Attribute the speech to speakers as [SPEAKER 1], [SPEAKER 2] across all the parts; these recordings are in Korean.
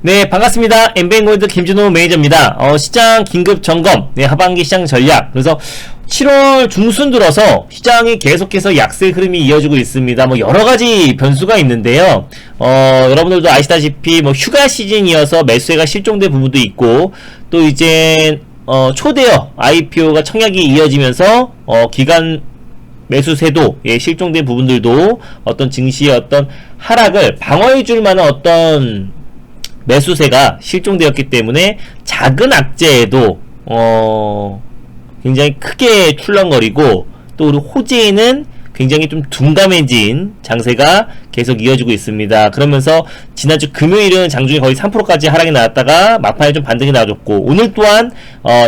[SPEAKER 1] 네, 반갑습니다. 엠뱅골드 김준호 매니저입니다. 시장 긴급 점검, 네, 하반기 시장 전략. 그래서 7월 중순 들어서 시장이 계속해서 약세 흐름이 이어지고 있습니다. 뭐 여러 가지 변수가 있는데요. 여러분들도 아시다시피 뭐 휴가 시즌이어서 매수세가 실종된 부분도 있고, 또 이제 초대형 IPO가 청약이 이어지면서 기간 매수세도 실종된 부분들도 어떤 증시의 어떤 하락을 방어해 줄 만한 어떤 매수세가 실종되었기 때문에 작은 악재에도 굉장히 크게 출렁거리고, 또 우리 호재에는 굉장히 좀 둔감해진 장세가 계속 이어지고 있습니다. 그러면서 지난주 금요일은 장중에 거의 3%까지 하락이 나왔다가 막판에 좀 반등이 나와줬고, 오늘 또한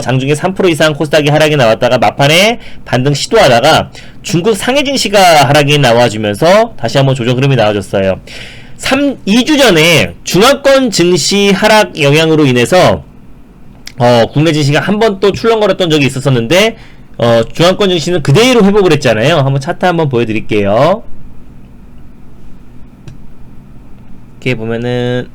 [SPEAKER 1] 장중에 3% 이상 코스닥이 하락이 나왔다가 막판에 반등 시도하다가 중국 상해 증시가 하락이 나와주면서 다시 한번 조정 흐름이 나와줬어요. 2주 전에 중화권 증시 하락 영향으로 인해서 국내 증시가 한 번 또 출렁거렸던 적이 있었었는데, 중화권 증시는 그대로 회복을 했잖아요. 한번 차트 한번 보여드릴게요. 이렇게 보면은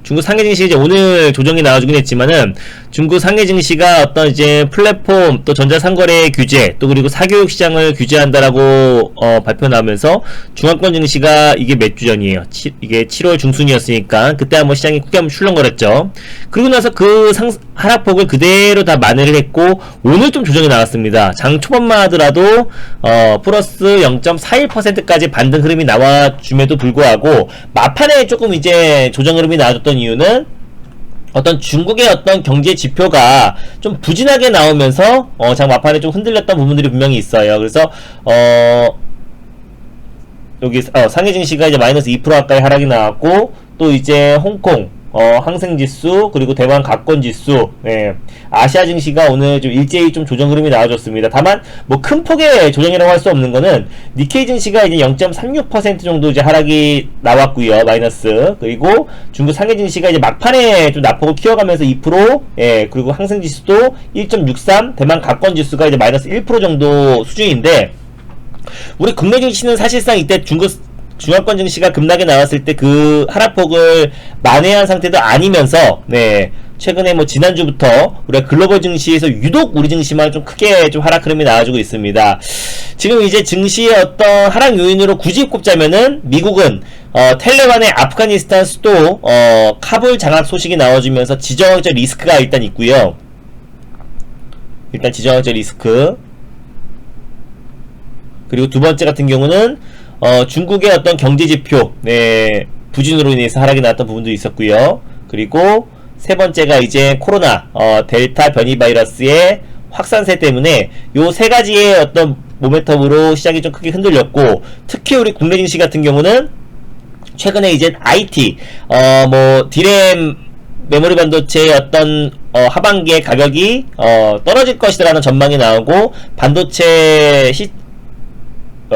[SPEAKER 1] 중국 상해 증시 이제 오늘 조정이 나와주긴 했지만은, 중국 상해 증시가 어떤 이제 플랫폼 또 전자상거래 규제 또 그리고 사교육 시장을 규제한다라고 발표 나오면서 중화권 증시가 이게 몇 주 전이에요. 이게 7월 중순이었으니까 그때 한번 시장이 크게 한번 출렁거렸죠. 그리고 나서 그 하락폭을 그대로 다 만회를 했고, 오늘 좀 조정이 나왔습니다. 장 초반만 하더라도 플러스 0.41%까지 반등 흐름이 나와줌에도 불구하고 막판에 조금 이제 조정 흐름이 나와줬던 이유는 어떤 중국의 어떤 경제 지표가 좀 부진하게 나오면서 장 막판에 좀 흔들렸던 부분들이 분명히 있어요. 그래서 여기 상해 증시가 이제 마이너스 2% 가까이 하락이 나왔고, 또 이제 홍콩 항생지수 그리고 대만 가권지수, 아시아 증시가 오늘 좀 일제히 좀 조정 흐름이 나와줬습니다. 다만 뭐 큰 폭의 조정이라고 할 수 없는 거는 니케이 증시가 이제 0.36% 정도 이제 하락이 나왔고요, 마이너스. 그리고 중국 상해 증시가 이제 막판에 좀 낙폭을 키워가면서 2%, 그리고 항생지수도 1.63, 대만 가권지수가 이제 마이너스 1% 정도 수준인데, 우리 국내 증시는 사실상 이때 중화권 증시가 급락에 나왔을 때 그 하락폭을 만회한 상태도 아니면서, 최근에 뭐 지난주부터 우리가 글로벌 증시에서 유독 우리 증시만 좀 크게 좀 하락 흐름이 나와주고 있습니다. 지금 이제 증시의 어떤 하락 요인으로 굳이 꼽자면은, 미국은 텔레반의 아프가니스탄 수도 카불 장악 소식이 나와주면서 지정학적 리스크가 일단 있고요. 일단 지정학적 리스크. 그리고 두 번째 같은 경우는 중국의 어떤 경제지표 부진으로 인해서 하락이 나왔던 부분도 있었고요. 그리고 세 번째가 이제 코로나 델타 변이 바이러스의 확산세 때문에 요 세 가지의 어떤 모멘텀으로 시장이 좀 크게 흔들렸고, 특히 우리 국내 증시 같은 경우는 최근에 이제 IT 뭐 디램 메모리 반도체의 어떤 하반기의 가격이 떨어질 것이라는 전망이 나오고, 반도체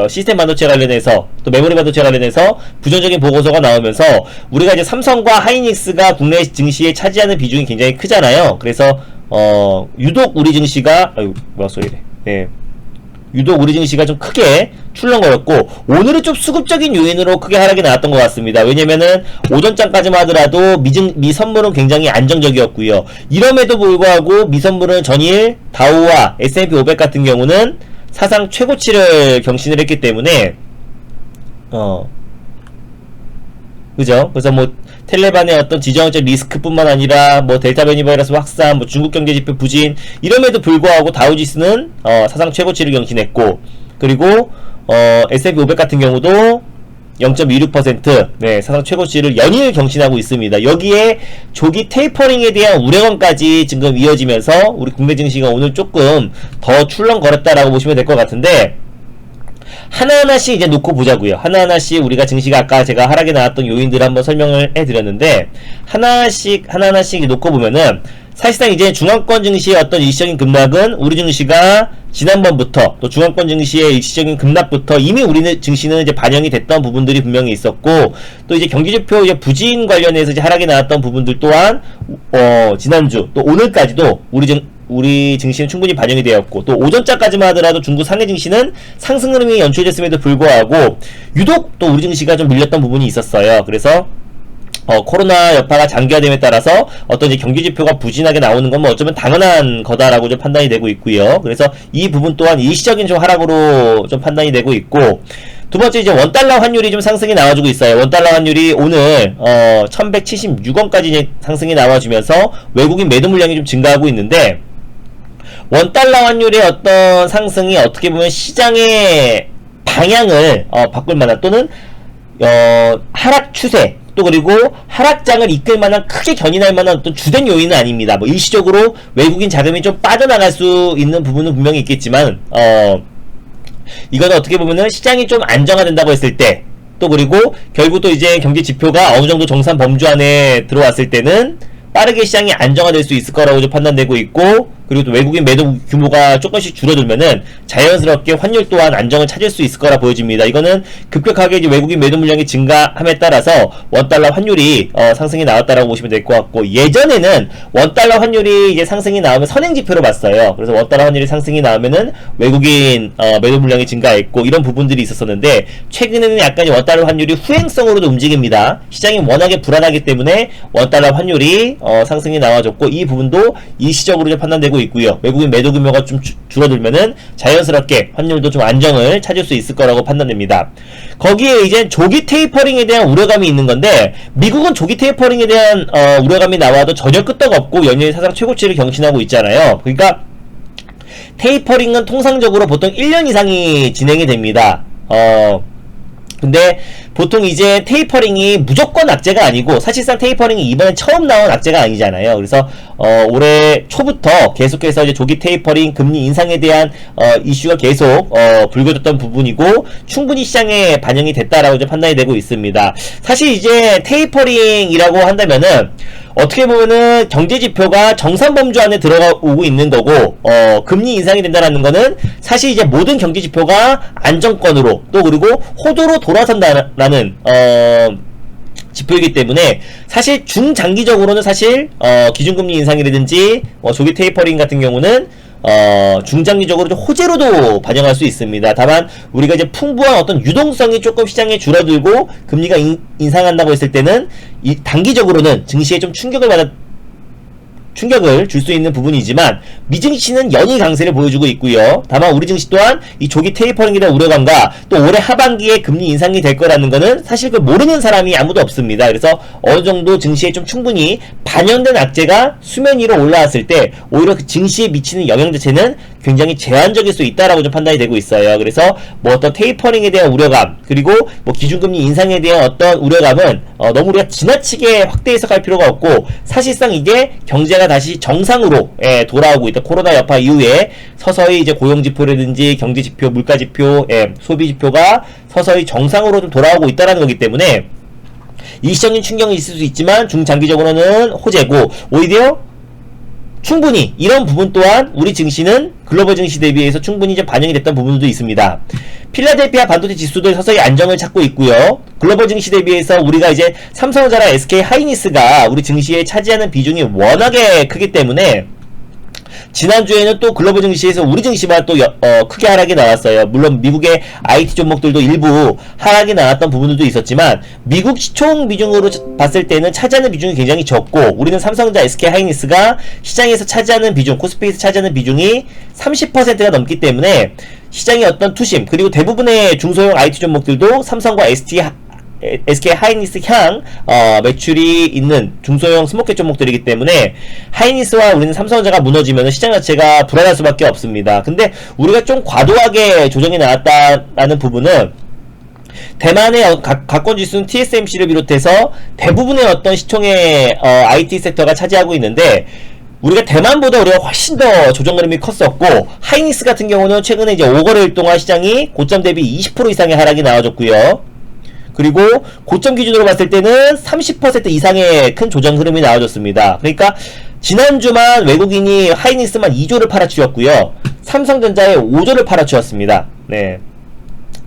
[SPEAKER 1] 시스템 반도체 관련해서 또 메모리 반도체 관련해서 부정적인 보고서가 나오면서, 우리가 이제 삼성과 하이닉스가 국내 증시에 차지하는 비중이 굉장히 크잖아요. 그래서 유독 우리 증시가 유독 우리 증시가 좀 크게 출렁거렸고, 오늘은 좀 수급적인 요인으로 크게 하락이 나왔던 것 같습니다. 왜냐면은 오전장까지만 하더라도 미 선물은 굉장히 안정적이었고요. 이럼에도 불구하고 미 선물은 전일 다우와 S&P 500 같은 경우는 사상 최고치를 경신을 했기 때문에 그죠? 그래서 뭐 텔레반의 어떤 지정학적 리스크뿐만 아니라 뭐 델타 변이 바이러스 확산, 뭐 중국 경제 지표 부진, 이럼에도 불구하고 다우지수는 사상 최고치를 경신했고, 그리고 S&P 500 같은 경우도 0.26% 사상 최고치를 연일 경신하고 있습니다. 여기에 조기 테이퍼링에 대한 우려감까지 지금 이어지면서 우리 국내 증시가 오늘 조금 더 출렁거렸다라고 보시면 될 것 같은데, 하나하나씩 이제 놓고 보자고요. 하나하나씩 우리가 증시가 아까 제가 하락에 나왔던 요인들을 한번 설명을 해드렸는데, 하나하나씩 놓고 보면은 사실상 이제 중앙권 증시의 어떤 일시적인 급락은 우리 증시가 지난번부터, 또 중앙권 증시의 일시적인 급락부터 이미 우리 증시는 이제 반영이 됐던 부분들이 분명히 있었고, 또 이제 경기지표 이제 부진 관련해서 이제 하락이 나왔던 부분들 또한 지난주 또 오늘까지도 우리 증시는 충분히 반영이 되었고, 또 오전자까지만 하더라도 중국 상해 증시는 상승 흐름이 연출됐음에도 불구하고 유독 또 우리 증시가 좀 밀렸던 부분이 있었어요. 그래서 코로나 여파가 장기화됨에 따라서 어떤 이제 경기 지표가 부진하게 나오는 건 뭐 어쩌면 당연한 거다라고 좀 판단이 되고 있고요. 그래서 이 부분 또한 일시적인 좀 하락으로 좀 판단이 되고 있고, 두 번째 이제 원달러 환율이 좀 상승이 나와주고 있어요. 원달러 환율이 오늘 1176원까지 이제 상승이 나와주면서 외국인 매도 물량이 좀 증가하고 있는데, 원달러 환율의 어떤 상승이 어떻게 보면 시장의 방향을 바꿀 만한, 또는 하락 추세, 또 그리고 하락장을 이끌 만한, 크게 견인할 만한 어떤 주된 요인은 아닙니다. 뭐 일시적으로 외국인 자금이 좀 빠져나갈 수 있는 부분은 분명히 있겠지만, 이거는 어떻게 보면은 시장이 좀 안정화된다고 했을 때, 또 그리고 결국 또 이제 경제 지표가 어느 정도 정산 범주 안에 들어왔을 때는 빠르게 시장이 안정화될 수 있을 거라고 좀 판단되고 있고, 그리고 또 외국인 매도 규모가 조금씩 줄어들면은 자연스럽게 환율 또한 안정을 찾을 수 있을 거라 보여집니다. 이거는 급격하게 이제 외국인 매도 물량이 증가함에 따라서 원달러 환율이 상승이 나왔다라고 보시면 될 것 같고, 예전에는 원달러 환율이 이제 상승이 나오면 선행지표로 봤어요. 그래서 원달러 환율이 상승이 나오면은 외국인 매도 물량이 증가했고, 이런 부분들이 있었었는데, 최근에는 약간 원달러 환율이 후행성으로도 움직입니다. 시장이 워낙에 불안하기 때문에 원달러 환율이 상승이 나와줬고, 이 부분도 일시적으로 좀 판단되고 있고요. 외국인 매도 규모가 좀 줄어들면은 자연스럽게 환율도 좀 안정을 찾을 수 있을 거라고 판단됩니다. 거기에 이제 조기 테이퍼링에 대한 우려감이 있는 건데, 미국은 조기 테이퍼링에 대한 우려감이 나와도 전혀 끄떡없고 연일 사상 최고치를 경신하고 있잖아요. 그러니까 테이퍼링은 통상적으로 보통 1년 이상이 진행이 됩니다. 근데 보통 이제 테이퍼링이 무조건 악재가 아니고, 사실상 테이퍼링이 이번에 처음 나온 악재가 아니잖아요. 그래서 올해 초부터 계속해서 이제 조기 테이퍼링, 금리 인상에 대한 이슈가 계속 불거졌던 부분이고, 충분히 시장에 반영이 됐다라고 이제 판단이 되고 있습니다. 사실 이제 테이퍼링이라고 한다면은 어떻게 보면은 경제지표가 정산범주 안에 들어오고 있는 거고, 금리 인상이 된다는 거는 사실 이제 모든 경제지표가 안정권으로, 또 그리고 호도로 돌아선다는 지표이기 때문에, 사실 중장기적으로는 사실 기준금리 인상이라든지 조기 테이퍼링 같은 경우는 중장기적으로 좀 호재로도 반영할 수 있습니다. 다만 우리가 이제 풍부한 어떤 유동성이 조금 시장에 줄어들고 금리가 인상한다고 했을 때는 이 단기적으로는 증시에 좀 충격을 줄 수 있는 부분이지만, 미증시는 연이 강세를 보여주고 있고요. 다만 우리 증시 또한 이 조기 테이퍼링에 대한 우려감과 또 올해 하반기에 금리 인상이 될 거라는 거는 사실 그 모르는 사람이 아무도 없습니다. 그래서 어느 정도 증시에 좀 충분히 반영된 악재가 수면 위로 올라왔을 때 오히려 그 증시에 미치는 영향 자체는 굉장히 제한적일 수 있다라고 좀 판단이 되고 있어요. 그래서 뭐 어떤 테이퍼링에 대한 우려감, 그리고 뭐 기준금리 인상에 대한 어떤 우려감은 너무 우리가 지나치게 확대 해석할 필요가 없고, 사실상 이게 경제가 다시 정상으로 돌아오고 있다. 코로나 여파 이후에 서서히 이제 고용지표라든지 경제지표, 물가지표, 소비지표가 서서히 정상으로 좀 돌아오고 있다는 거기 때문에 일시적인 충격이 있을 수 있지만 중장기적으로는 호재고, 오히려 충분히 이런 부분 또한 우리 증시는 글로벌 증시 대비해서 충분히 좀 반영이 됐던 부분도 있습니다. 필라델피아 반도체 지수도 서서히 안정을 찾고 있고요. 글로벌 증시 대비해서 우리가 이제 삼성전자랑 SK 하이닉스가 우리 증시에 차지하는 비중이 워낙에 크기 때문에, 지난주에는 또 글로벌 증시에서 우리 증시만 또 크게 하락이 나왔어요. 물론 미국의 IT 종목들도 일부 하락이 나왔던 부분들도 있었지만, 미국 시총 비중으로 봤을 때는 차지하는 비중이 굉장히 적고, 우리는 삼성전자, SK 하이닉스가 시장에서 차지하는 비중, 코스피에서 차지하는 비중이 30%가 넘기 때문에 시장의 어떤 투심, 그리고 대부분의 중소형 IT 종목들도 삼성과 SK 하이닉스 향 매출이 있는 중소형 스몰캡 종목들이기 때문에, 하이닉스와 우리는 삼성전자가 무너지면 시장 자체가 불안할 수밖에 없습니다. 근데 우리가 좀 과도하게 조정이 나왔다라는 부분은, 대만의 가권지수는 TSMC를 비롯해서 대부분의 어떤 시총의 IT 섹터가 차지하고 있는데, 우리가 대만보다 우리가 훨씬 더 조정 그림이 컸었고, 하이닉스 같은 경우는 최근에 이제 5거래일 동안 시장이 고점 대비 20% 이상의 하락이 나와줬고요. 그리고 고점 기준으로 봤을 때는 30% 이상의 큰 조정 흐름이 나와줬습니다. 그러니까 지난주만 외국인이 하이닉스만 2조를 팔아치웠고요. 삼성전자에 5조를 팔아치웠습니다. 네.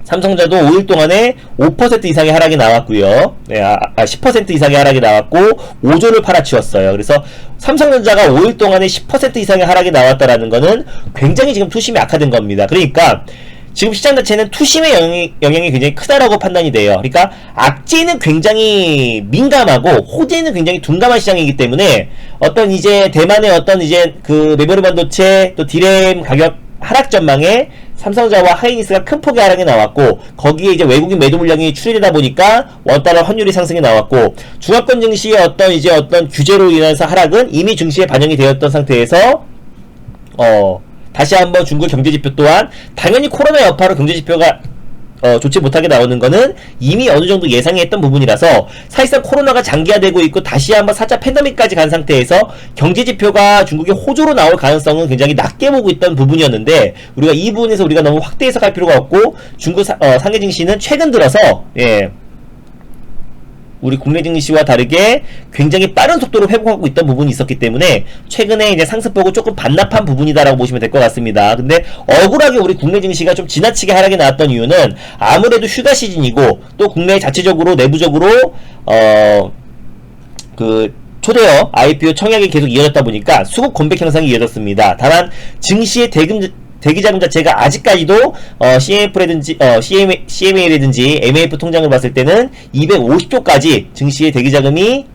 [SPEAKER 1] 삼성전자도 5일 동안에 5% 이상의 하락이 나왔고요. 네, 10% 이상의 하락이 나왔고 5조를 팔아치웠어요. 그래서 삼성전자가 5일 동안에 10% 이상의 하락이 나왔다라는 거는 굉장히 지금 투심이 악화된 겁니다. 그러니까 지금 시장 자체는 투심의 영향이 굉장히 크다라고 판단이 돼요. 그러니까 악재는 굉장히 민감하고 호재는 굉장히 둔감한 시장이기 때문에 어떤 이제 대만의 어떤 이제 그 메모리 반도체 또 디램 가격 하락 전망에 삼성전자와 하이닉스가 큰 폭의 하락이 나왔고, 거기에 이제 외국인 매도 물량이 출현되다 보니까 원달러 환율이 상승이 나왔고, 중화권 증시의 어떤 규제로 인해서 하락은 이미 증시에 반영이 되었던 상태에서 다시 한번 중국 경제지표 또한 당연히 코로나 여파로 경제지표가 좋지 못하게 나오는 거는 이미 어느 정도 예상이 했던 부분이라서 사실상 코로나가 장기화되고 있고 다시 한번 4차 팬데믹까지 간 상태에서 경제지표가 중국의 호조로 나올 가능성은 굉장히 낮게 보고 있던 부분이었는데, 우리가 이 부분에서 우리가 너무 확대 해석할 필요가 없고, 중국 상해 증시는 최근 들어서 우리 국내 증시와 다르게 굉장히 빠른 속도로 회복하고 있던 부분이 있었기 때문에 최근에 이제 상승폭을 조금 반납한 부분이다라고 보시면 될 것 같습니다. 근데 억울하게 우리 국내 증시가 좀 지나치게 하락이 나왔던 이유는 아무래도 휴가 시즌이고, 또 국내 자체적으로 내부적으로 그 초대형 IPO 청약이 계속 이어졌다 보니까 수급 공백 현상이 이어졌습니다. 다만 증시의 대기자금 자체가 아직까지도 CMF라든지 CMA라든지 MAF 통장을 봤을 때는 250조까지 증시의 대기자금이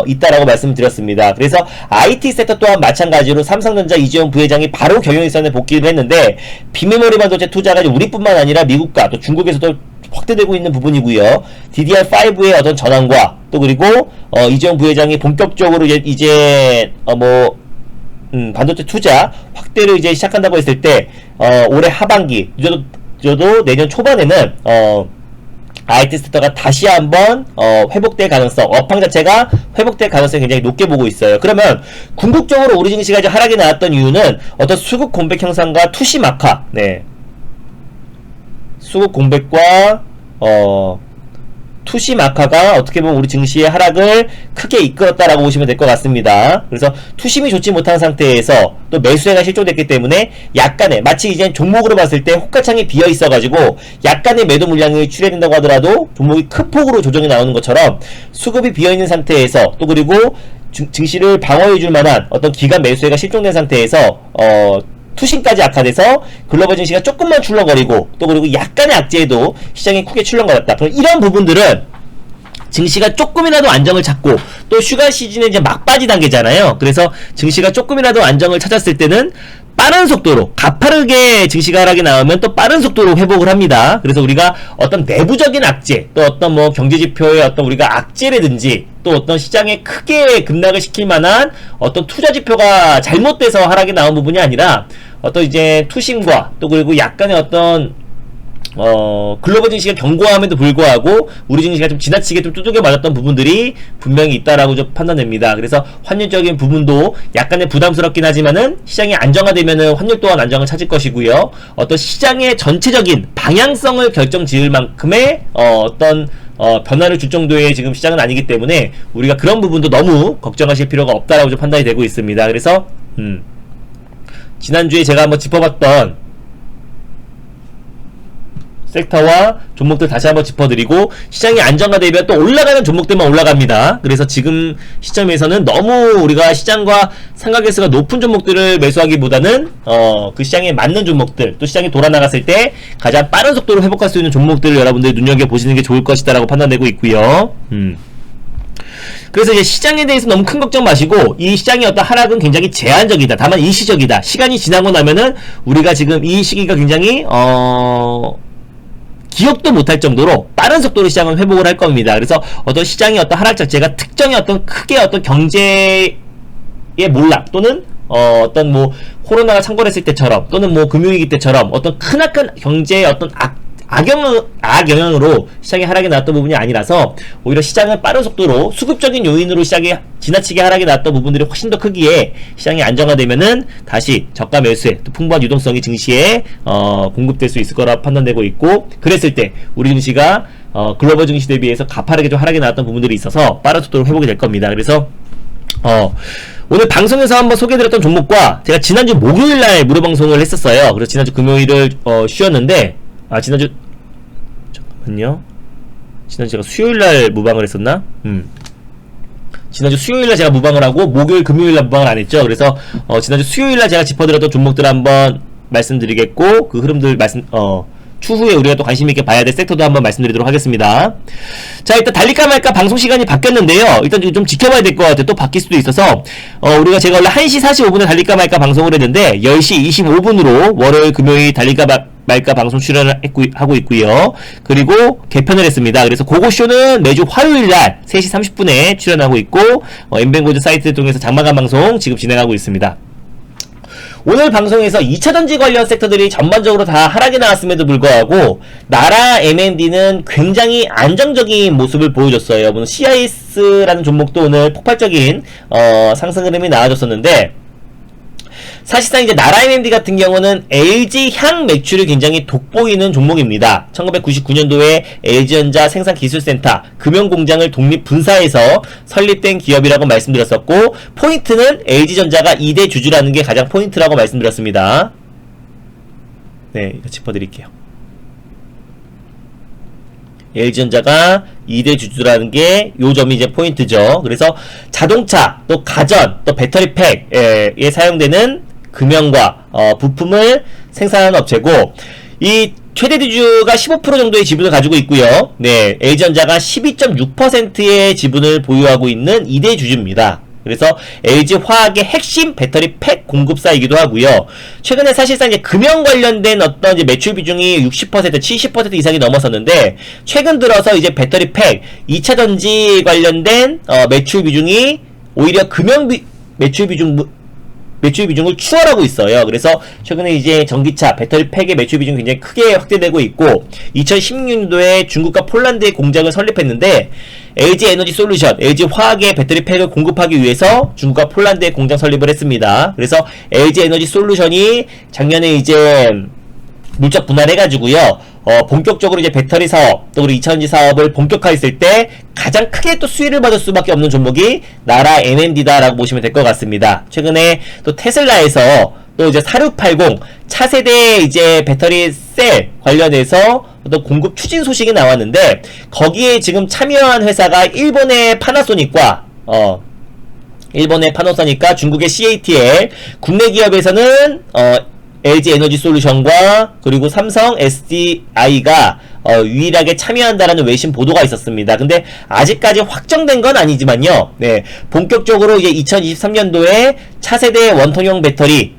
[SPEAKER 1] 있다라고 말씀드렸습니다. 그래서 IT 섹터 또한 마찬가지로 삼성전자 이재용 부회장이 바로 경영일선에 복귀를 했는데, 비메모리 반도체 투자가 우리뿐만 아니라 미국과 또 중국에서도 확대되고 있는 부분이고요. DDR5의 어떤 전환과 또 그리고 이재용 부회장이 본격적으로 이제 반도체 투자 확대를 이제 시작한다고 했을 때 올해 하반기 늦어도 내년 초반에는 IT 섹터가 다시 한번 회복될 가능성, 업황 자체가 회복될 가능성이 굉장히 높게 보고 있어요. 그러면 궁극적으로 우리 증시가 이제 하락이 나왔던 이유는 어떤 수급 공백 형상과 투심 악화, 수급 공백과 투심 악화가 어떻게 보면 우리 증시의 하락을 크게 이끌었다라고 보시면 될 것 같습니다. 그래서 투심이 좋지 못한 상태에서 또 매수세가 실종됐기 때문에 약간의, 마치 이제 종목으로 봤을 때 호가창이 비어 있어가지고 약간의 매도 물량이 출현된다고 하더라도 종목이 큰 폭으로 조정이 나오는 것처럼 수급이 비어 있는 상태에서 또 그리고 증시를 방어해줄 만한 어떤 기간 매수세가 실종된 상태에서 투심까지 악화돼서 글로벌 증시가 조금만 출렁거리고 또 그리고 약간의 악재에도 시장이 크게 출렁거렸다. 그럼 이런 부분들은 증시가 조금이라도 안정을 찾고, 또 휴가 시즌에 이제 막바지 단계잖아요. 그래서 증시가 조금이라도 안정을 찾았을 때는 빠른 속도로, 가파르게 증시가 하락이 나오면 또 빠른 속도로 회복을 합니다. 그래서 우리가 어떤 내부적인 악재, 또 어떤 경제지표의 어떤 우리가 악재라든지 또 어떤 시장에 크게 급락을 시킬 만한 어떤 투자지표가 잘못돼서 하락이 나온 부분이 아니라 어떤 이제 투심과 또 그리고 약간의 어떤 글로벌 증시가 견고함에도 불구하고 우리 증시가 좀 지나치게 좀 두들겨 맞았던 부분들이 분명히 있다라고 좀 판단됩니다. 그래서 환율적인 부분도 약간의 부담스럽긴 하지만은 시장이 안정화되면은 환율 또한 안정을 찾을 것이고요. 어떤 시장의 전체적인 방향성을 결정 지을 만큼의 어떤 변화를 줄 정도의 지금 시장은 아니기 때문에 우리가 그런 부분도 너무 걱정하실 필요가 없다라고 좀 판단이 되고 있습니다. 그래서 지난주에 제가 한번 짚어봤던 섹터와 종목들 다시 한번 짚어드리고, 시장이 안정화되면 또 올라가는 종목들만 올라갑니다. 그래서 지금 시점에서는 너무 우리가 시장과 상관계수가 높은 종목들을 매수하기보다는 그 시장에 맞는 종목들, 또 시장이 돌아나갔을 때 가장 빠른 속도로 회복할 수 있는 종목들을 여러분들이 눈여겨보시는 게 좋을 것이다 라고 판단되고 있고요. 그래서 이제 시장에 대해서 너무 큰 걱정 마시고, 이 시장의 어떤 하락은 굉장히 제한적이다, 다만 일시적이다, 시간이 지나고 나면은 우리가 지금 이 시기가 굉장히 기억도 못할 정도로 빠른 속도로 시장은 회복을 할 겁니다. 그래서 어떤 시장의 어떤 하락 자체가 특정의 어떤 크게 어떤 경제의 몰락, 또는 어떤 코로나가 창궐했을 때처럼, 또는 금융위기 때처럼 어떤 크나큰 경제의 어떤 악영향으로 시장의 하락이 나왔던 부분이 아니라서, 오히려 시장은 빠른 속도로 수급적인 요인으로 시장이 지나치게 하락이 나왔던 부분들이 훨씬 더 크기에 시장이 안정화되면은 다시 저가 매수에 또 풍부한 유동성이 증시에 공급될 수 있을 거라 판단되고 있고, 그랬을 때 우리 증시가 글로벌 증시 대비해서 가파르게 좀 하락이 나왔던 부분들이 있어서 빠른 속도로 회복이 될 겁니다. 그래서 오늘 방송에서 한번 소개해드렸던 종목과, 제가 지난주 목요일날 무료 방송을 했었어요. 그래서 지난주 금요일을 쉬었는데, 지난주 잠깐만요. 지난주 제가 수요일날 무방을 했었나? 지난주 수요일날 제가 무방을 하고 목요일 금요일날 무방을 안 했죠. 그래서 지난주 수요일날 제가 짚어드렸던 종목들 한번 말씀드리겠고, 그 흐름들 추후에 우리가 또 관심있게 봐야 될 섹터도 한번 말씀드리도록 하겠습니다. 자, 일단 달릴까 말까 방송 시간이 바뀌었는데요. 일단 좀 지켜봐야 될 것 같아요. 또 바뀔 수도 있어서 제가 원래 1시 45분에 달릴까 말까 방송을 했는데 10시 25분으로 월요일 금요일 달릴까 말까 방송 출연을 하고 있고요. 그리고 개편을 했습니다. 그래서 그거쇼는 매주 화요일날 3시 30분에 출연하고 있고, 엠뱅고즈 사이트를 통해서 장마감 방송 지금 진행하고 있습니다. 오늘 방송에서 2차전지 관련 섹터들이 전반적으로 다 하락이 나왔음에도 불구하고 나라 M&D는 굉장히 안정적인 모습을 보여줬어요. 물론 CIS라는 종목도 오늘 폭발적인 상승 흐름이 나와줬었는데, 사실상 이제 나라 M&D 같은 경우는 LG 향 매출이 굉장히 돋보이는 종목입니다. 1999년도에 LG전자 생산기술센터 금연공장을 독립 분사해서 설립된 기업이라고 말씀드렸었고, 포인트는 LG전자가 2대 주주라는 게 가장 포인트라고 말씀드렸습니다. 네, 이거 짚어드릴게요. LG전자가 2대 주주라는 게 요 점이 이제 포인트죠. 그래서 자동차, 또 가전, 또 배터리 팩에 사용되는 금연과 부품을 생산하는 업체고, 이 최대 주주가 15% 정도의 지분을 가지고 있고요. 네, LG전자가 12.6%의 지분을 보유하고 있는 2대 주주입니다. 그래서 LG화학의 핵심 배터리 팩 공급사이기도 하고요. 최근에 사실상 이제 금연 관련된 어떤 이제 매출 비중이 60%, 70% 이상이 넘었었는데, 최근 들어서 이제 배터리 팩, 2차전지 관련된 매출 비중이 오히려 금연 매출 비중을 추월하고 있어요. 그래서 최근에 이제 전기차, 배터리 팩의 매출 비중이 굉장히 크게 확대되고 있고, 2016년도에 중국과 폴란드의 공장을 설립했는데, LG 에너지 솔루션, LG 화학의 배터리 팩을 공급하기 위해서 중국과 폴란드의 공장 설립을 했습니다. 그래서 LG 에너지 솔루션이 작년에 이제 물적 분할해가지고요, 본격적으로 이제 배터리 사업, 또 우리 2차전지 사업을 본격화했을 때 가장 크게 또 수혜를 받을 수밖에 없는 종목이 나라 M&D다라고 보시면 될 것 같습니다. 최근에 또 테슬라에서 또 이제 4680 차세대 이제 배터리 셀 관련해서 또 공급 추진 소식이 나왔는데, 거기에 지금 참여한 회사가 일본의 파나소닉과 중국의 CATL, 국내 기업에서는 LG 에너지 솔루션과 그리고 삼성 SDI가 유일하게 참여한다라는 외신 보도가 있었습니다. 근데 아직까지 확정된 건 아니지만요. 네, 본격적으로 이제 2023년도에 차세대 원통형 배터리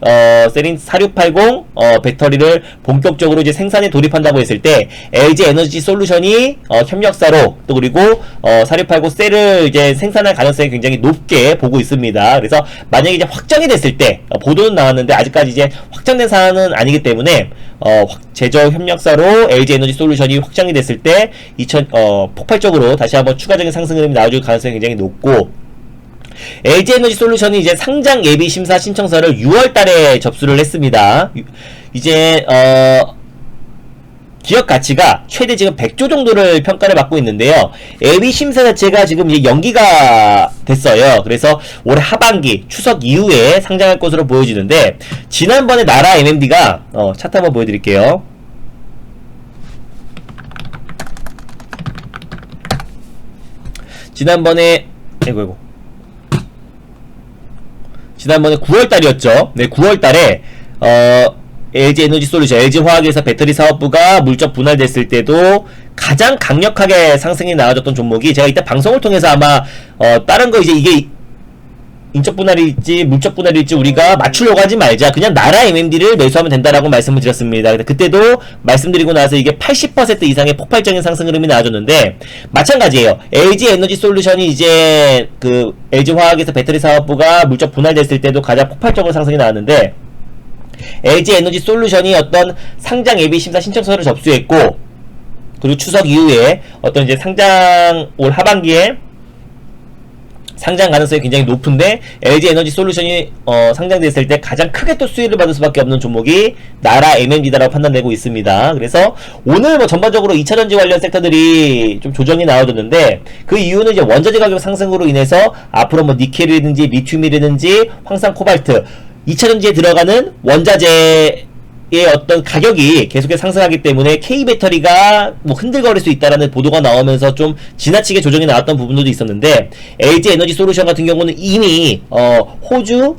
[SPEAKER 1] 셀인 4680 배터리를 본격적으로 이제 생산에 돌입한다고 했을 때 LG 에너지 솔루션이 협력사로, 또 그리고 4680 셀을 이제 생산할 가능성이 굉장히 높게 보고 있습니다. 그래서 만약에 이제 확정이 됐을 때, 보도는 나왔는데 아직까지 이제 확정된 사안은 아니기 때문에 제조 협력사로 LG 에너지 솔루션이 확정이 됐을 때 폭발적으로 다시 한번 추가적인 상승 흐름이 나와줄 가능성이 굉장히 높고, LG 에너지 솔루션이 이제 상장 예비 심사 신청서를 6월달에 접수를 했습니다. 이제 기업 가치가 최대 지금 100조 정도를 평가를 받고 있는데요. 예비 심사 자체가 지금 이제 연기가 됐어요. 그래서 올해 하반기 추석 이후에 상장할 것으로 보여지는데, 지난번에 나라 M&D가 차트 한번 보여드릴게요. 지난번에 9월달이었죠. 네, 9월달에 LG 에너지 솔루션, LG 화학에서 배터리 사업부가 물적 분할됐을 때도 가장 강력하게 상승이 나와줬던 종목이, 제가 이때 방송을 통해서 아마 다른 거 이게 인적 분할일지 물적 분할일지 우리가 맞추려고 하지 말자, 그냥 나라 M&D를 매수하면 된다라고 말씀을 드렸습니다. 그때도 말씀드리고 나서 이게 80% 이상의 폭발적인 상승 흐름이 나와줬는데, 마찬가지예요. LG 에너지 솔루션이 이제 그 LG 화학에서 배터리 사업부가 물적 분할됐을 때도 가장 폭발적으로 상승이 나왔는데, LG 에너지 솔루션이 어떤 상장 예비 심사 신청서를 접수했고, 그리고 추석 이후에 어떤 이제 상장 올 하반기에 상장 가능성이 굉장히 높은데, LG 에너지 솔루션이 상장됐을 때 가장 크게 또 수혜를 받을 수밖에 없는 종목이 나라 M&D다라고 판단되고 있습니다. 그래서 오늘 뭐 전반적으로 2차전지 관련 섹터들이 좀 조정이 나와줬는데, 그 이유는 이제 원자재 가격 상승으로 인해서 앞으로 뭐 니켈이라든지 리튬이라든지 황산, 코발트, 2차전지에 들어가는 원자재 어떤 가격이 계속해서 상승하기 때문에 K배터리가 뭐 흔들거릴 수 있다라는 보도가 나오면서 좀 지나치게 조정이 나왔던 부분들도 있었는데, LG 에너지 솔루션 같은 경우는 이미 호주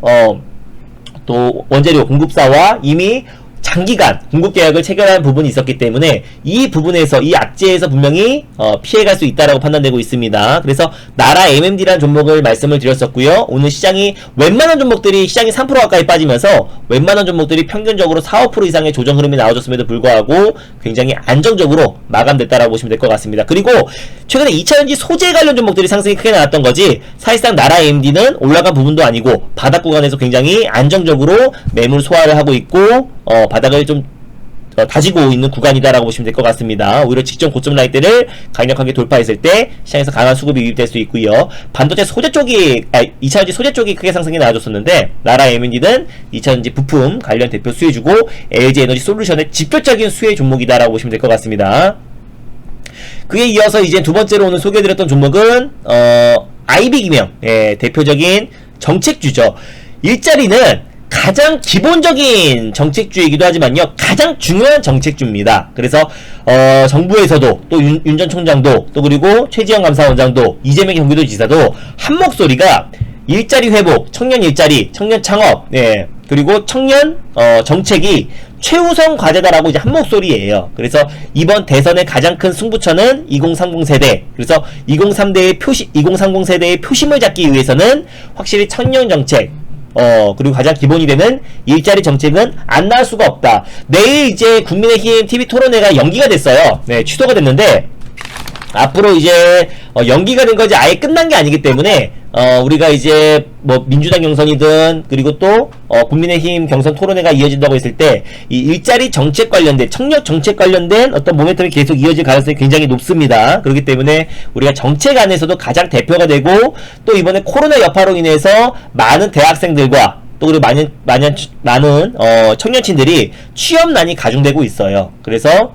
[SPEAKER 1] 또 원재료 공급사와 이미 장기간 공급 계약을 체결한 부분이 있었기 때문에 이 부분에서, 이 악재에서 분명히 피해갈 수 있다라고 판단되고 있습니다. 그래서 나라 MMD라는 종목을 말씀을 드렸었고요. 오늘 시장이 웬만한 종목들이 시장이 3% 가까이 빠지면서 웬만한 종목들이 평균적으로 4, 5% 이상의 조정 흐름이 나와줬음에도 불구하고 굉장히 안정적으로 마감됐다라고 보시면 될 것 같습니다. 그리고 최근에 2차전지 소재 관련 종목들이 상승이 크게 나왔던 거지, 사실상 나라 AMD는 올라간 부분도 아니고 바닥 구간에서 굉장히 안정적으로 매물 소화를 하고 있고 바닥을 좀 다지고 있는 구간이다라고 보시면 될 것 같습니다. 오히려 직전 고점 라인대를 강력하게 돌파했을 때 시장에서 강한 수급이 유입될 수 있고요. 반도체 소재 쪽이 2차전지 소재 쪽이 크게 상승이 나와줬었는데, 나라 MND는 2차전지 부품 관련 대표 수혜주고 LG 에너지 솔루션의 직접적인 수혜 종목이다라고 보시면 될 것 같습니다. 그에 이어서 이제 두 번째로 오늘 소개해드렸던 종목은 IB기명, 대표적인 정책주죠. 일자리는 가장 기본적인 정책주이기도 하지만요, 가장 중요한 정책주입니다. 그래서 정부에서도 또 윤 전 총장도, 또 그리고 최지영 감사원장도, 이재명 경기도지사도 한 목소리가 일자리 회복, 청년 일자리, 청년 창업, 그리고 청년 정책이 최우선 과제다라고 이제 한 목소리예요. 그래서 이번 대선의 가장 큰 승부처는 2030 세대, 그래서 2030 세대의 표심을 잡기 위해서는 확실히 청년 정책, 그리고 가장 기본이 되는 일자리 정책은 안 나올 수가 없다. 내일 이제 국민의힘 TV 토론회가 연기가 됐어요. 취소가 됐는데, 앞으로 이제 연기가 된 거지 아예 끝난 게 아니기 때문에 우리가 이제 뭐 민주당 경선이든, 그리고 또 국민의힘 경선 토론회가 이어진다고 했을 때 이 일자리 정책 관련된, 청년 정책 관련된 어떤 모멘텀이 계속 이어질 가능성이 굉장히 높습니다. 그렇기 때문에 우리가 정책 안에서도 가장 대표가 되고, 또 이번에 코로나 여파로 인해서 많은 대학생들과 또 그리고 많은 청년층들이 취업난이 가중되고 있어요. 그래서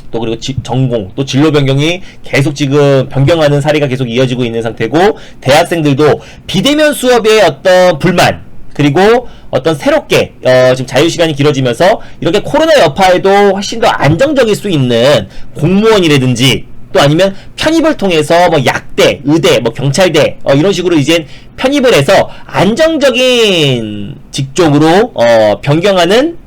[SPEAKER 1] 또 그리고 전공, 또 진로 변경이 계속 지금 변경하는 사례가 계속 이어지고 있는 상태고, 대학생들도 비대면 수업의 어떤 불만, 그리고 어떤 새롭게 지금 자유시간이 길어지면서 이렇게 코로나 여파에도 훨씬 더 안정적일 수 있는 공무원이라든지, 또 아니면 편입을 통해서 뭐 약대, 의대, 뭐 경찰대 이런 식으로 이제 편입을 해서 안정적인 직종으로 변경하는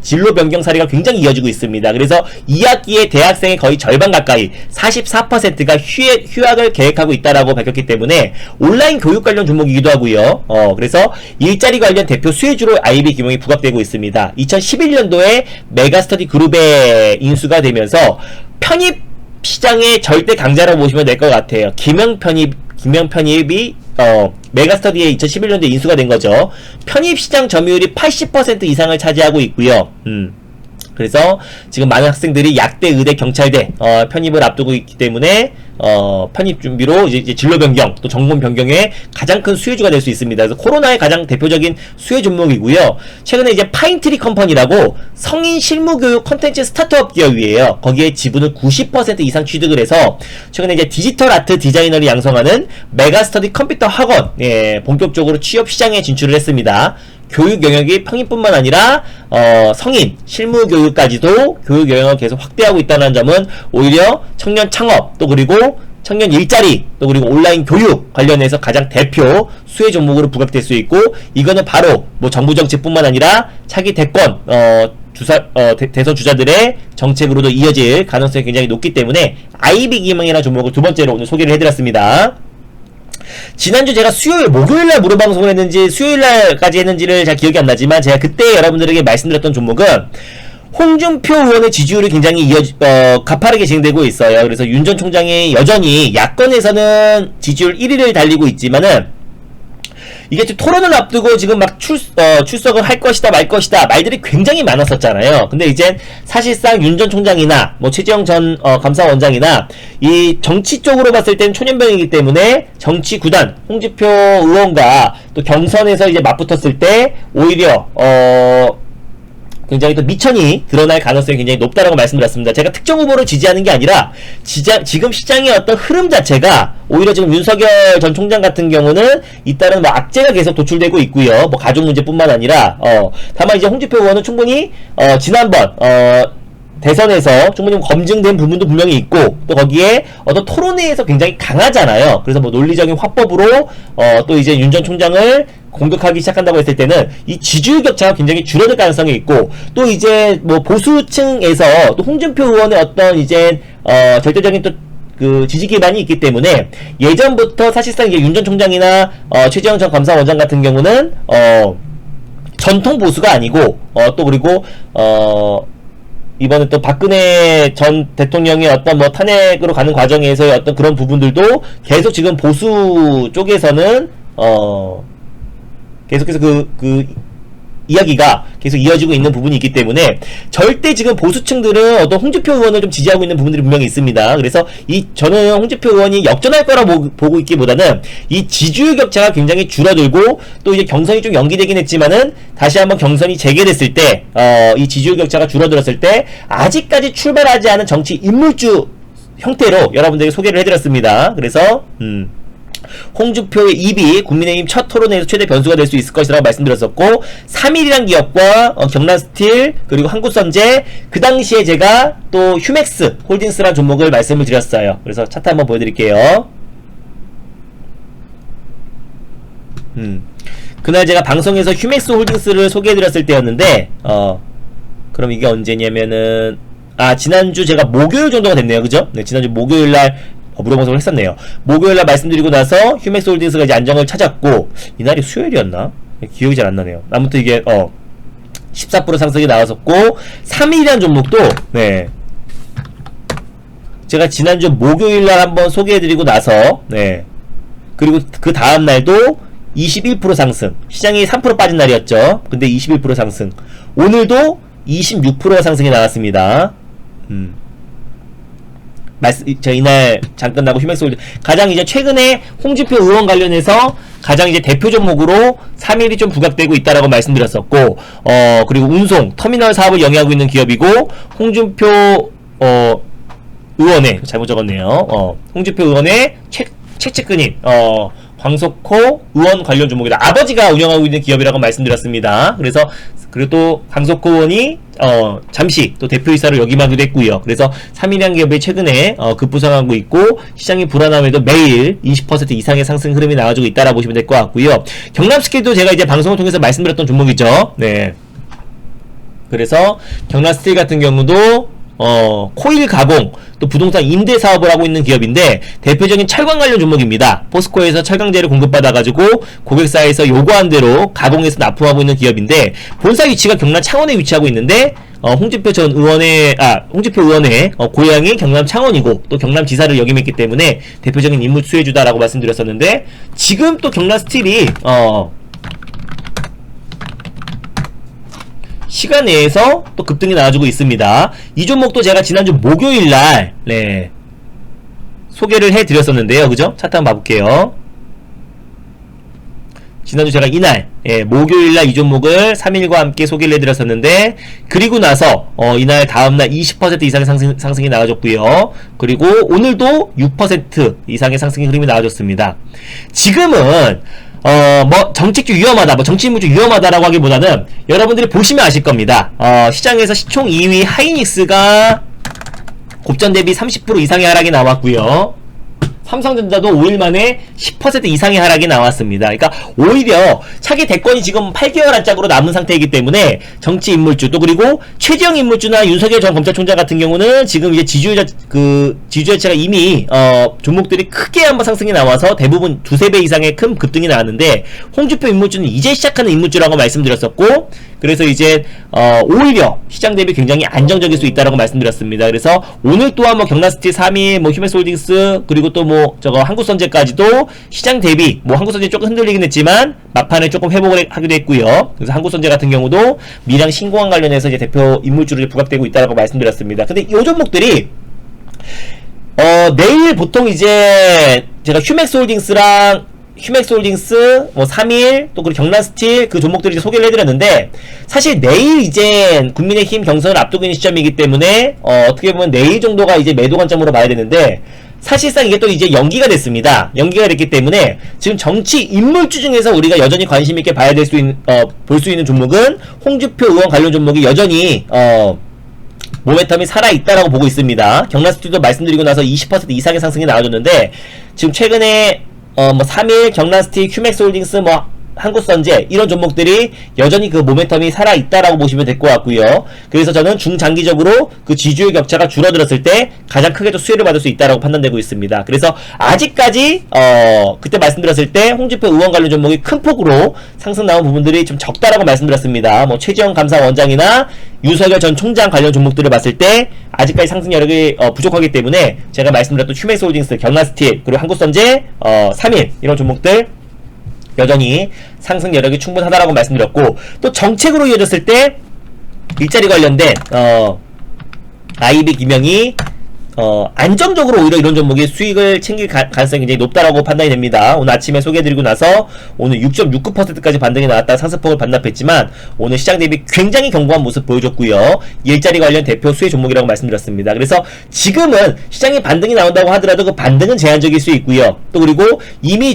[SPEAKER 1] 진로 변경 사례가 굉장히 이어지고 있습니다. 그래서 2학기에 대학생의 거의 절반 가까이 44%가 휴학을 계획하고 있다라고 밝혔기 때문에 온라인 교육 관련 종목이기도 하고요. 그래서 일자리 관련 대표 수혜주로 IB기명이 부각되고 있습니다. 2011년도에 메가스터디 그룹에 인수가 되면서 편입 시장의 절대 강자라고 보시면 될 것 같아요. 기명 편입이 메가스터디에 2011년도에 인수가 된 거죠. 편입 시장 점유율이 80% 이상을 차지하고 있고요. 그래서 지금 많은 학생들이 약대, 의대, 경찰대 편입을 앞두고 있기 때문에 편입 준비로 이제 진로 변경, 또 전공 변경에 가장 큰 수혜주가 될 수 있습니다. 그래서 코로나의 가장 대표적인 수혜 종목이고요. 최근에 이제 파인트리 컴퍼니라고 성인 실무교육 콘텐츠 스타트업 기업이에요. 거기에 지분을 90% 이상 취득을 해서 최근에 이제 디지털 아트 디자이너를 양성하는 메가스터디 컴퓨터 학원, 본격적으로 취업 시장에 진출을 했습니다. 교육 영역이 편입뿐만 아니라 성인, 실무 교육까지도 교육 영역을 계속 확대하고 있다는 점은 오히려 청년 창업, 또 그리고 청년 일자리, 또 그리고 온라인 교육 관련해서 가장 대표 수혜 종목으로 부각될 수 있고, 이거는 바로 뭐 정부 정책뿐만 아니라 차기 대권 대선 주자들의 정책으로도 이어질 가능성이 굉장히 높기 때문에 IB기명이라는 종목을 두 번째로 오늘 소개를 해드렸습니다. 지난주 제가 목요일날 무료 방송을 했는지 수요일날까지 했는지를 잘 기억이 안 나지만, 제가 그때 여러분들에게 말씀드렸던 종목은 홍준표 의원의 지지율이 굉장히 가파르게 진행되고 있어요. 그래서 윤 전 총장이 여전히 야권에서는 지지율 1위를 달리고 있지만은, 이게 지금 토론을 앞두고 지금 막 출석을 할 것이다 말 것이다 말들이 굉장히 많았었잖아요. 근데 이제 사실상 윤 전 총장이나 뭐 최지영 전 감사원장이나 이 정치 쪽으로 봤을 때는 초년병이기 때문에 정치 구단 홍준표 의원과 또 경선에서 이제 맞붙었을 때 오히려 굉장히 또 미천이 드러날 가능성이 굉장히 높다라고 말씀드렸습니다. 제가 특정 후보를 지지하는 게 아니라 지금 시장의 어떤 흐름 자체가 오히려 지금 윤석열 전 총장 같은 경우는 잇따른 뭐 악재가 계속 도출되고 있고요. 뭐 가족 문제뿐만 아니라 다만 이제 홍준표 의원은 충분히 지난번 대선에서 충분히 검증된 부분도 분명히 있고 또 거기에 어떤 토론회에서 굉장히 강하잖아요. 그래서 뭐 논리적인 화법으로 또 이제 윤 전 총장을 공격하기 시작한다고 했을 때는 이 지지율 격차가 굉장히 줄어들 가능성이 있고 또 이제 뭐 보수층에서 또 홍준표 의원의 어떤 이제 절대적인 또 그 지지 기반이 있기 때문에 예전부터 사실상 이제 윤 전 총장이나 최재형 전 감사원장 같은 경우는 전통 보수가 아니고 또 그리고 이번에 또 박근혜 전 대통령의 어떤 뭐 탄핵으로 가는 과정에서의 어떤 그런 부분들도 계속 지금 보수 쪽에서는 계속해서 그 이야기가 계속 이어지고 있는 부분이 있기 때문에 절대 지금 보수층들은 어떤 홍준표 의원을 좀 지지하고 있는 부분들이 분명히 있습니다. 그래서 저는 홍준표 의원이 역전할 거라 보고 있기보다는 이 지지율 격차가 굉장히 줄어들고 또 이제 경선이 좀 연기되긴 했지만은 다시 한번 경선이 재개됐을 때 이 지지율 격차가 줄어들었을 때 아직까지 출발하지 않은 정치 인물주 형태로 여러분들에게 소개를 해드렸습니다. 그래서 홍준표의 입이 국민의힘 첫 토론회에서 최대 변수가 될 수 있을 것이라고 말씀드렸었고 3일이란 기업과 경남스틸 그리고 한국선제 그 당시에 제가 또 휴맥스 홀딩스라는 종목을 말씀을 드렸어요. 그래서 차트 한번 보여드릴게요. 그날 제가 방송에서 휴맥스 홀딩스를 소개해드렸을 때였는데 그럼 이게 언제냐면은 지난주 제가 목요일 정도가 됐네요. 그죠? 네, 지난주 목요일날 무료방송을 했었네요. 목요일날 말씀드리고 나서 휴맥스 홀딩스가 이제 안정을 찾았고 이날이 수요일이었나? 기억이 잘 안 나네요. 아무튼 이게 14% 상승이 나왔었고 3일이라는 종목도 네 제가 지난주 목요일날 한번 소개해드리고 나서 네 그리고 그 다음날도 21% 상승, 시장이 3% 빠진 날이었죠. 근데 21% 상승, 오늘도 26% 상승이 나왔습니다. 제가 이날 잠깐 나고 휴맥스 홀딩 가장 이제 최근에 홍준표 의원 관련해서 가장 이제 대표 종목으로 3일이 좀 부각되고 있다라고 말씀드렸었고 그리고 운송 터미널 사업을 영위하고 있는 기업이고 홍준표 의원의 잘못 적었네요. 홍준표 의원의 최측근인 광석호 의원 관련 종목이다. 아버지가 운영하고 있는 기업이라고 말씀드렸습니다. 그래서 그리고 또 광석호 의원이 잠시 또 대표이사로 역임하기도 했고요. 그래서 3일이라는 기업이 최근에 급부상하고 있고 시장이 불안함에도 매일 20% 이상의 상승 흐름이 나와주고 있다라고 보시면 될 것 같고요. 경남스틸도 제가 이제 방송을 통해서 말씀드렸던 종목이죠. 네. 그래서 경남스틸 같은 경우도 코일 가공, 또 부동산 임대 사업을 하고 있는 기업인데 대표적인 철강 관련 종목입니다. 포스코에서 철강제를 공급받아가지고 고객사에서 요구한 대로 가공해서 납품하고 있는 기업인데 본사 위치가 경남 창원에 위치하고 있는데 홍준표 의원의 고향이 경남 창원이고 또 경남지사를 역임했기 때문에 대표적인 인물 수혜주다라고 말씀드렸었는데 지금 또 경남스틸이 시간 내에서 또 급등이 나와주고 있습니다. 이 종목도 제가 지난주 목요일날 네 소개를 해드렸었는데요. 그죠? 차트 한번 봐볼게요. 지난주 제가 이날 목요일날 이 종목을 3일과 함께 소개를 해드렸었는데 그리고 나서 이날 다음날 20% 이상의 상승이 나와줬고요. 그리고 오늘도 6% 이상의 상승의 흐름이 나와줬습니다. 지금은 뭐 정책주 위험하다, 뭐 정치인물주 위험하다라고 하기보다는 여러분들이 보시면 아실 겁니다. 시장에서 시총 2위 하이닉스가 곱전 대비 30% 이상의 하락이 나왔고요. 삼성전자도 5일 만에 10% 이상의 하락이 나왔습니다. 그러니까 오히려 차기 대권이 지금 8개월 안짝으로 남은 상태이기 때문에 정치 인물주 또 그리고 최재형 인물주나 윤석열 전 검찰총장 같은 경우는 지금 이제 지지율 자체가 이미 종목들이 크게 한번 상승이 나와서 대부분 두세 배 이상의 큰 급등이 나왔는데 홍준표 인물주는 이제 시작하는 인물주라고 말씀드렸었고 그래서 이제 오히려 시장 대비 굉장히 안정적일 수 있다라고 말씀드렸습니다. 그래서 오늘 또한 뭐 경남스틸 3위, 뭐 휴맥스홀딩스 그리고 또 뭐 저거 한국선제까지도 시장 대비 뭐 한국선제 조금 흔들리긴 했지만 막판에 조금 회복을 하기도 했고요. 그래서 한국선제 같은 경우도 미량 신공항 관련해서 이제 대표 인물주로 부각되고 있다라고 말씀드렸습니다. 근데 이 종목들이 내일 보통 이제 제가 휴맥스홀딩스랑 휴맥스홀딩스, 뭐 3일, 또 그리고 경남스틸 그 종목들을 이제 소개를 해드렸는데 사실 내일 이제 국민의힘 경선을 앞두고 있는 시점이기 때문에 어떻게 보면 내일 정도가 이제 매도 관점으로 봐야 되는데 사실상 이게 또 이제 연기가 됐습니다. 연기가 됐기 때문에 지금 정치 인물주 중에서 우리가 여전히 관심 있게 봐야 될 수 있는 볼 수 있는 종목은 홍준표 의원 관련 종목이 여전히 모멘텀이 살아있다라고 보고 있습니다. 경남스틸도 말씀드리고 나서 20% 이상의 상승이 나와줬는데 지금 최근에 뭐 3일 경남스틸, 휴맥스홀딩스, 뭐 한국선제 이런 종목들이 여전히 그 모멘텀이 살아있다라고 보시면 될 것 같고요. 그래서 저는 중장기적으로 그 지지율 격차가 줄어들었을 때 가장 크게 또 수혜를 받을 수 있다라고 판단되고 있습니다. 그래서 아직까지 그때 말씀드렸을 때 홍준표 의원 관련 종목이 큰 폭으로 상승 나온 부분들이 좀 적다라고 말씀드렸습니다. 뭐 최지영 감사원장이나 유석열 전 총장 관련 종목들을 봤을 때 아직까지 상승 여력이 부족하기 때문에 제가 말씀드렸던 휴맥스홀딩스, 경남스틸, 그리고 한국선제, 3일 이런 종목들 여전히 상승 여력이 충분하다라고 말씀드렸고, 또 정책으로 이어졌을 때 일자리 관련된 IB 기명이 안정적으로 오히려 이런 종목이 수익을 챙길 가능성이 굉장히 높다라고 판단이 됩니다. 오늘 아침에 소개해드리고 나서 오늘 6.69%까지 반등이 나왔다 상승폭을 반납했지만 오늘 시장 대비 굉장히 견고한 모습 보여줬고요. 일자리 관련 대표 수혜 종목이라고 말씀드렸습니다. 그래서 지금은 시장에 반등이 나온다고 하더라도 그 반등은 제한적일 수 있고요. 또 그리고 이미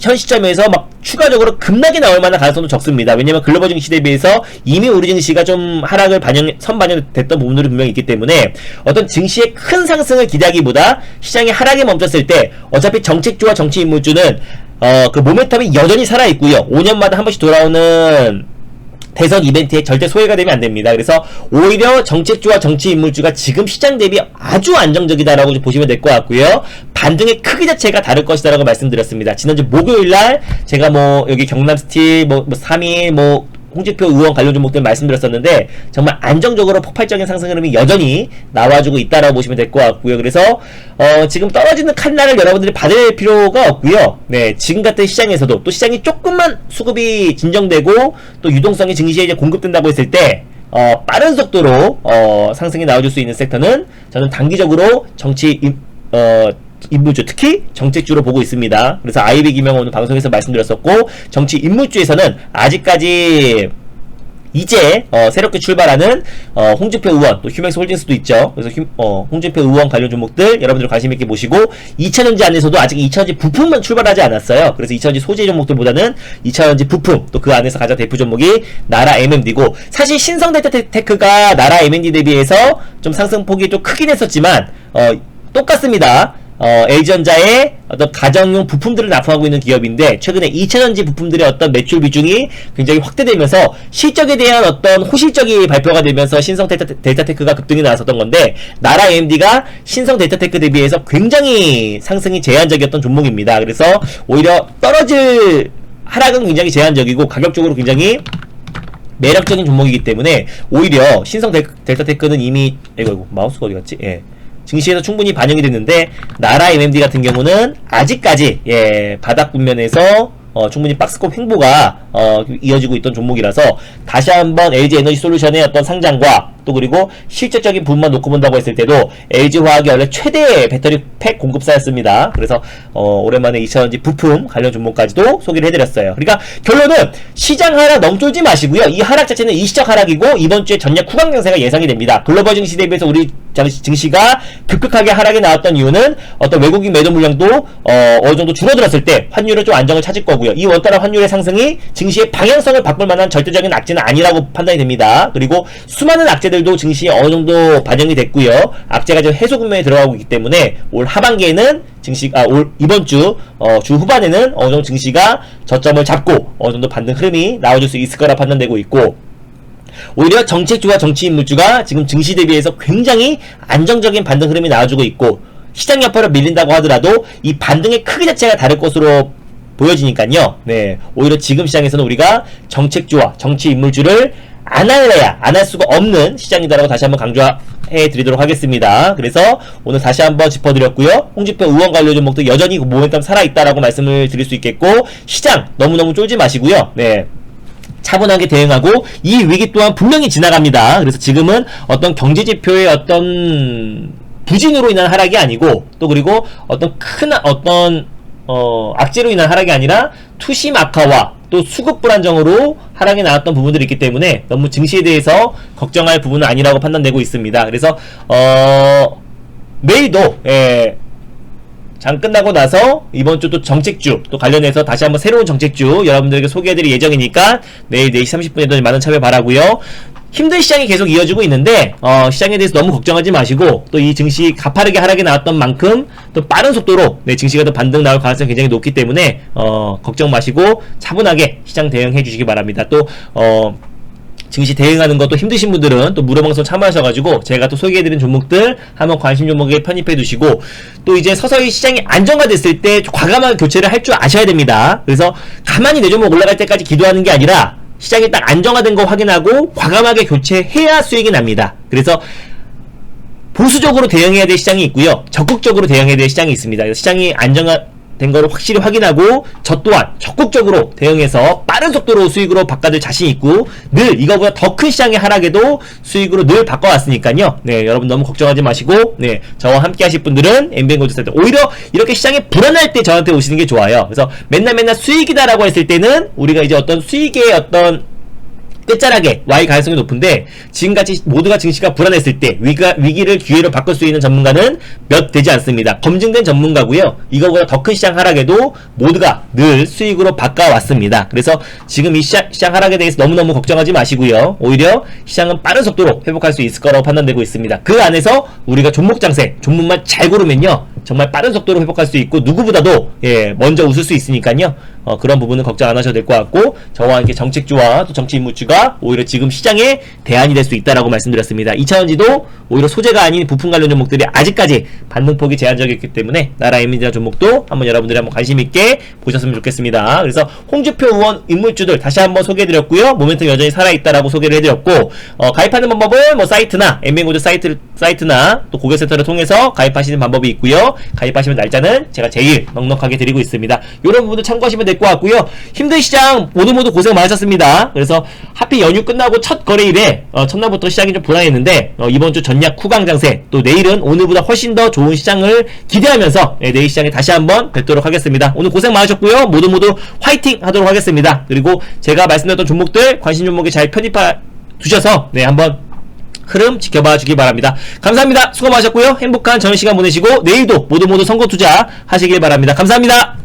[SPEAKER 1] 현 시점에서 막 추가적으로 급락이 나올 만한 가능성도 적습니다. 왜냐면 글로벌 증시 대비해서 이미 우리 증시가 좀 하락을 선반영됐던 부분들이 분명히 있기 때문에 어떤 증시의 큰 상승을 기대하기보다 시장이 하락이 멈췄을 때 어차피 정책주와 정치 인물주는 그 모멘텀이 여전히 살아있고요. 5년마다 한 번씩 돌아오는 대선 이벤트에 절대 소외가 되면 안 됩니다. 그래서 오히려 정책주와 정치 인물주가 지금 시장 대비 아주 안정적이다라고 보시면 될 것 같고요. 반등의 크기 자체가 다를 것이다라고 말씀드렸습니다. 지난주 목요일날 제가 뭐 여기 경남스틸 뭐 3일 뭐 홍준표 의원 관련 종목들 말씀드렸었는데 정말 안정적으로 폭발적인 상승 흐름이 여전히 나와주고 있다라고 보시면 될 것 같고요. 그래서 지금 떨어지는 칼날을 여러분들이 받을 필요가 없고요. 네, 지금 같은 시장에서도 또 시장이 조금만 수급이 진정되고 또 유동성이 증시에 이제 공급된다고 했을 때 빠른 속도로 상승이 나와줄 수 있는 섹터는 저는 단기적으로 정치 인물주, 특히 정책주로 보고 있습니다. 그래서 IB 기명 오늘 방송에서 말씀드렸었고, 정치 인물주에서는 아직까지 이제 새롭게 출발하는 홍준표 의원, 또 휴맥스홀딩스도 있죠. 그래서 홍준표 의원 관련 종목들 여러분들 관심 있게 보시고, 2차전지 안에서도 아직 2차전지 부품만 출발하지 않았어요. 그래서 2차전지 소재 종목들보다는 2차전지 부품, 또 그 안에서 가장 대표 종목이 나라 MMD고, 사실 신성데이터테크가 나라 MMD 대비해서 좀 상승폭이 좀 크긴 했었지만 똑같습니다. LG전자의 어떤 가정용 부품들을 납품하고 있는 기업인데 최근에 2차전지 부품들의 어떤 매출 비중이 굉장히 확대되면서 실적에 대한 어떤 호실적인 발표가 되면서 신성 데이터테크가 급등이 나왔었던 건데, 나라 AMD가 신성 데이터테크 대비해서 굉장히 상승이 제한적이었던 종목입니다. 그래서 오히려 떨어질 하락은 굉장히 제한적이고 가격적으로 굉장히 매력적인 종목이기 때문에 오히려 신성 데이터테크는 이미 이거 마우스가 어디 갔지? 예. 증시에서 충분히 반영이 됐는데 나라 MMD 같은 경우는 아직까지 바닥 국면에서 충분히 박스권 횡보가 이어지고 있던 종목이라서 다시 한번 LG에너지솔루션의 어떤 상장과 또 그리고 실질적인 부분만 놓고 본다고 했을 때도 LG화학이 원래 최대 배터리 팩 공급사였습니다. 그래서 오랜만에 2차전지 부품 관련 종목까지도 소개를 해드렸어요. 그러니까 결론은 시장 하락 너무 쫄지 마시고요. 이 하락 자체는 일시적 하락이고 이번 주에 전략 후강 강세가 예상이 됩니다. 글로벌 증시 대비해서 우리 증시가 급격하게 하락이 나왔던 이유는 어떤 외국인 매도 물량도 어느 정도 줄어들었을 때 환율은 좀 안정을 찾을 거고요. 이 원달러 환율의 상승이 증시의 방향성을 바꿀 만한 절대적인 악재는 아니라고 판단이 됩니다. 그리고 수많은 악재들도 증시에 어느 정도 반영이 됐고요. 악재가 지금 해소 국면에 들어가고 있기 때문에 올 하반기에는 이번 주 후반에는 어느 정도 증시가 저점을 잡고 어느 정도 반등 흐름이 나와줄 수 있을 거라 판단되고 있고, 오히려 정책주와 정치 인물주가 지금 증시 대비해서 굉장히 안정적인 반등 흐름이 나와주고 있고, 시장 여파로 밀린다고 하더라도 이 반등의 크기 자체가 다를 것으로 보여지니까요. 네, 오히려 지금 시장에서는 우리가 정책주와 정치 인물주를 안 할 수가 없는 시장이다라고 다시 한번 강조해 드리도록 하겠습니다. 그래서 오늘 다시 한번 짚어드렸고요. 홍준표 의원 관련 종목도 여전히 모멘텀 살아있다라고 말씀을 드릴 수 있겠고, 시장 너무너무 쫄지 마시고요. 네, 차분하게 대응하고 이 위기 또한 분명히 지나갑니다. 그래서 지금은 어떤 경제지표의 어떤 부진으로 인한 하락이 아니고, 또 그리고 어떤 큰 악재로 인한 하락이 아니라 투심 악화와 또 수급 불안정으로 하락이 나왔던 부분들이 있기 때문에 너무 증시에 대해서 걱정할 부분은 아니라고 판단되고 있습니다. 그래서 내일도 장 끝나고 나서 이번 주 또 정책주 또 관련해서 다시 한번 새로운 정책주 여러분들에게 소개해드릴 예정이니까 내일 4시 30분에도 많은 참여 바라고요. 힘든 시장이 계속 이어지고 있는데 시장에 대해서 너무 걱정하지 마시고 또 이 증시 가파르게 하락이 나왔던 만큼 또 빠른 속도로 증시가 더 반등 나올 가능성이 굉장히 높기 때문에 걱정 마시고 차분하게 시장 대응해 주시기 바랍니다. 또 증시 대응하는 것도 힘드신 분들은 또 무료방송 참여하셔가지고 제가 또 소개해드린 종목들 한번 관심 종목에 편입해 두시고 또 이제 서서히 시장이 안정화됐을 때 과감하게 교체를 할 줄 아셔야 됩니다. 그래서 가만히 내 종목 올라갈 때까지 기도하는 게 아니라 시장이 딱 안정화된 거 확인하고 과감하게 교체해야 수익이 납니다. 그래서 보수적으로 대응해야 될 시장이 있고요. 적극적으로 대응해야 될 시장이 있습니다. 그래서 시장이 안정화된 거를 확실히 확인하고 저 또한 적극적으로 대응해서 빠른 속도로 수익으로 바꿔줄 자신 있고 늘 이거보다 더 큰 시장의 하락에도 수익으로 늘 바꿔왔으니까요. 네, 여러분 너무 걱정하지 마시고 저와 함께 하실 분들은 엠비엔고드 살 때 오히려 이렇게 시장이 불안할 때 저한테 오시는 게 좋아요. 그래서 맨날 수익이다라고 했을 때는 우리가 이제 어떤 수익의 어떤 끝자락에 와일 가능성이 높은데 지금같이 모두가 증시가 불안했을 때 위기를 기회로 바꿀 수 있는 전문가는 몇 되지 않습니다. 검증된 전문가고요. 이거보다 더 큰 시장 하락에도 모두가 늘 수익으로 바꿔왔습니다. 그래서 지금 이 시장 하락에 대해서 너무너무 걱정하지 마시고요. 오히려 시장은 빠른 속도로 회복할 수 있을 거라고 판단되고 있습니다. 그 안에서 우리가 종목 장세, 종목만 잘 고르면요. 정말 빠른 속도로 회복할 수 있고 누구보다도 먼저 웃을 수 있으니까요. 그런 부분은 걱정 안 하셔도 될 것 같고 저와 함께 정책주와 또 정치 인물주가 오히려 지금 시장의 대안이 될 수 있다라고 말씀드렸습니다. 2차전지도 오히려 소재가 아닌 부품 관련 종목들이 아직까지 반등폭이 제한적이기 때문에 나라 에미디아 종목도 한번 여러분들이 한번 관심 있게 보셨으면 좋겠습니다. 그래서 홍준표 의원 인물주들 다시 한번 소개해드렸고요. 모멘텀 여전히 살아있다라고 소개를 해드렸고 가입하는 방법은 뭐 사이트나 엠비엔고드 사이트나 또 고객센터를 통해서 가입하시는 방법이 있고요. 가입하시면 날짜는 제가 제일 넉넉하게 드리고 있습니다. 이런 부분도 참고하시면 될 것 같고요. 힘든 시장 모두 고생 많으셨습니다. 그래서 하필 연휴 끝나고 첫 거래일에 첫날부터 시장이 좀 불안했는데 이번 주 전략 쿠강 장세 또 내일은 오늘보다 훨씬 더 좋은 시장을 기대하면서 내일 시장에 다시 한번 뵙도록 하겠습니다. 오늘 고생 많으셨고요. 모두 화이팅 하도록 하겠습니다. 그리고 제가 말씀드렸던 종목들 관심 종목에 잘 편입해 두셔서 한번 흐름 지켜봐 주기 바랍니다. 감사합니다. 수고 많으셨고요. 행복한 저녁 시간 보내시고 내일도 모두 선거 투자 하시길 바랍니다. 감사합니다.